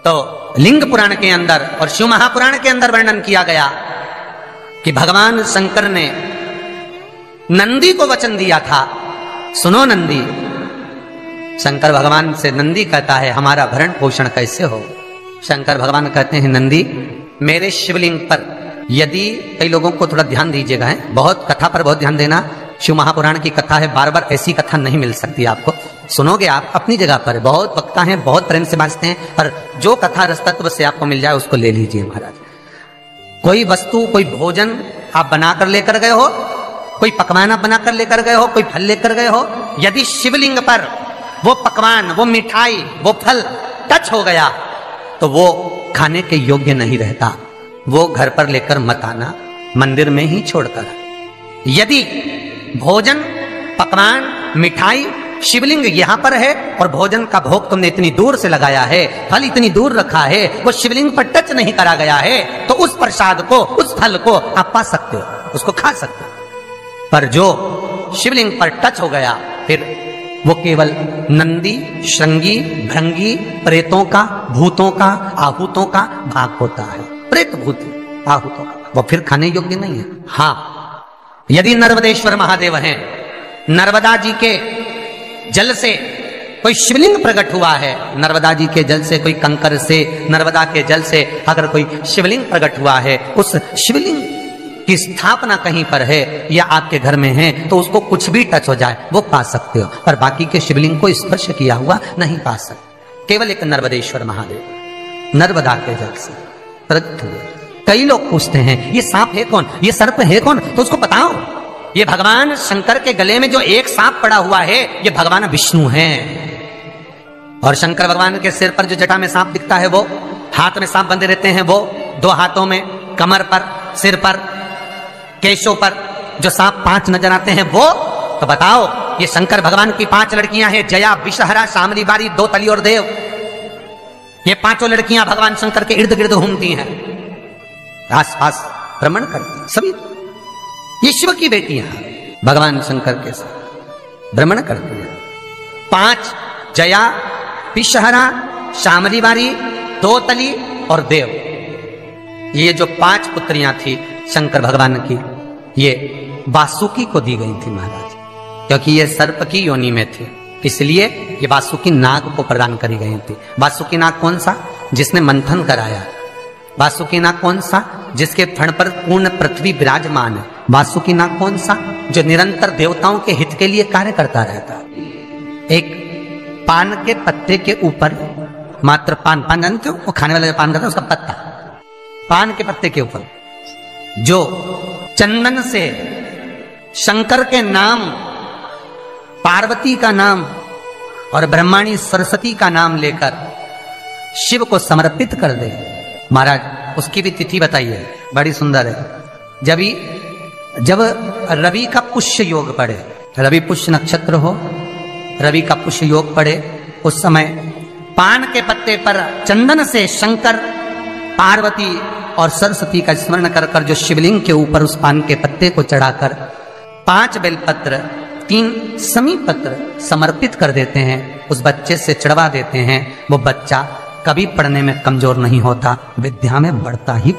तो लिंग पुराण के अंदर और शिव महापुराण के अंदर वर्णन किया गया कि भगवान शंकर ने नंदी को वचन दिया था, सुनो नंदी। शंकर भगवान से नंदी कहता है हमारा भरण पोषण कैसे हो। शंकर भगवान कहते हैं नंदी मेरे शिवलिंग पर, यदि कई लोगों को थोड़ा ध्यान दीजिएगा, है बहुत कथा पर बहुत ध्यान देना, शिव महापुराण की कथा है, बार बार ऐसी कथा नहीं मिल सकती आपको। सुनोगे आप अपनी जगह पर, बहुत वक्ता हैं, बहुत प्रेम से बांचते हैं, पर जो कथा रस तत्व से आपको मिल जाए उसको ले लीजिए महाराज। कोई वस्तु, कोई भोजन आप बनाकर लेकर गए हो, कोई पकवान आप बनाकर लेकर गए हो, कोई फल लेकर गए हो, यदि शिवलिंग पर वो पकवान, वो मिठाई, वो फल टच हो गया तो वो खाने के योग्य नहीं रहता, वो घर पर लेकर मत आना, मंदिर में ही छोड़कर। यदि भोजन, पकवान, मिठाई, शिवलिंग यहां पर है और भोजन का भोग तुमने इतनी दूर से लगाया है, फल इतनी दूर रखा है, वो शिवलिंग पर टच नहीं करा गया है, तो उस प्रसाद को, उस फल को आप पा सकते हो, उसको खा सकते हो। पर जो शिवलिंग पर टच हो गया फिर वो केवल नंदी, श्रृंगी, भृंगी, प्रेतों का, भूतों का, आहूतों का भाग होता है। प्रेत, भूत, आहूतों का, वो फिर खाने योग्य नहीं है। हाँ, यदि नर्मदेश्वर महादेव हैं, नर्मदा जी के जल से कोई शिवलिंग प्रकट हुआ है, नर्मदा जी के जल से, कोई कंकर से, नर्मदा के जल से अगर कोई शिवलिंग प्रकट हुआ है, उस शिवलिंग की स्थापना कहीं पर है या आपके घर में है, तो उसको कुछ भी टच हो जाए वो पा सकते हो, पर बाकी के शिवलिंग को स्पर्श किया हुआ नहीं पा सकते। केवल एक नर्मदेश्वर महादेव नर्मदा के जल से प्रकट हुए। कई लोग पूछते हैं ये सांप है कौन, ये सर्प है कौन, तो उसको बताओ ये भगवान शंकर के गले में जो एक सांप पड़ा हुआ है ये भगवान विष्णु हैं। और शंकर भगवान के सिर पर जो जटा में सांप दिखता है, वो हाथ में सांप बंधे रहते हैं, वो दो हाथों में, कमर पर, सिर पर, केशों पर जो सांप 5 नजर आते हैं, वो तो बताओ ये शंकर भगवान की 5 लड़कियां हैं, जया, विषहरा, शामली बारी, दो तली और देव। ये 5 लड़कियां भगवान शंकर के इर्द गिर्द घूमती हैं, आस पास भ्रमण करती, सभी ये शिव की बेटियां भगवान शंकर के साथ भ्रमण करती हैं। 5 जया, विषहरा, शामली बारी, दो तली और देव, ये जो 5 पुत्रियां थी शंकर भगवान की, ये वासुकी को दी गई थी महाराज, क्योंकि ये सर्प की योनि में थे, इसलिए ये वासुकी नाग को प्रदान करी गई थी। वासुकी नाग कौन सा? जिसने मंथन कराया। वासुकी नाग कौन सा? जिसके फण पर पूर्ण पृथ्वी विराजमान है। वासुकी नाग कौन सा? जो निरंतर देवताओं के हित के लिए कार्य करता रहता। एक पान के पत्ते के ऊपर, मात्र पान जानते हो, वो खाने वाला जो पान करता है उसका पत्ता, पान के पत्ते के ऊपर जो चंदन से शंकर के नाम, पार्वती का नाम और ब्रह्माणी सरस्वती का नाम लेकर शिव को समर्पित कर दे महाराज, उसकी भी तिथि बताइए, बड़ी सुंदर है। जब रवि का पुष्य योग पड़े, रवि पुष्य नक्षत्र हो, रवि का पुष्य योग पड़े, उस समय पान के पत्ते पर चंदन से शंकर, पार्वती और सरस्वती का स्मरण कर कर जो शिवलिंग के ऊपर उस पान के पत्ते को चढ़ाकर 5 बेलपत्र, 3 समीप पत्र समर्पित कर देते हैं, उस बच्चे से चढ़वा देते हैं, वो बच्चा कभी पढ़ने में कमजोर नहीं होता, विद्या में बढ़ता ही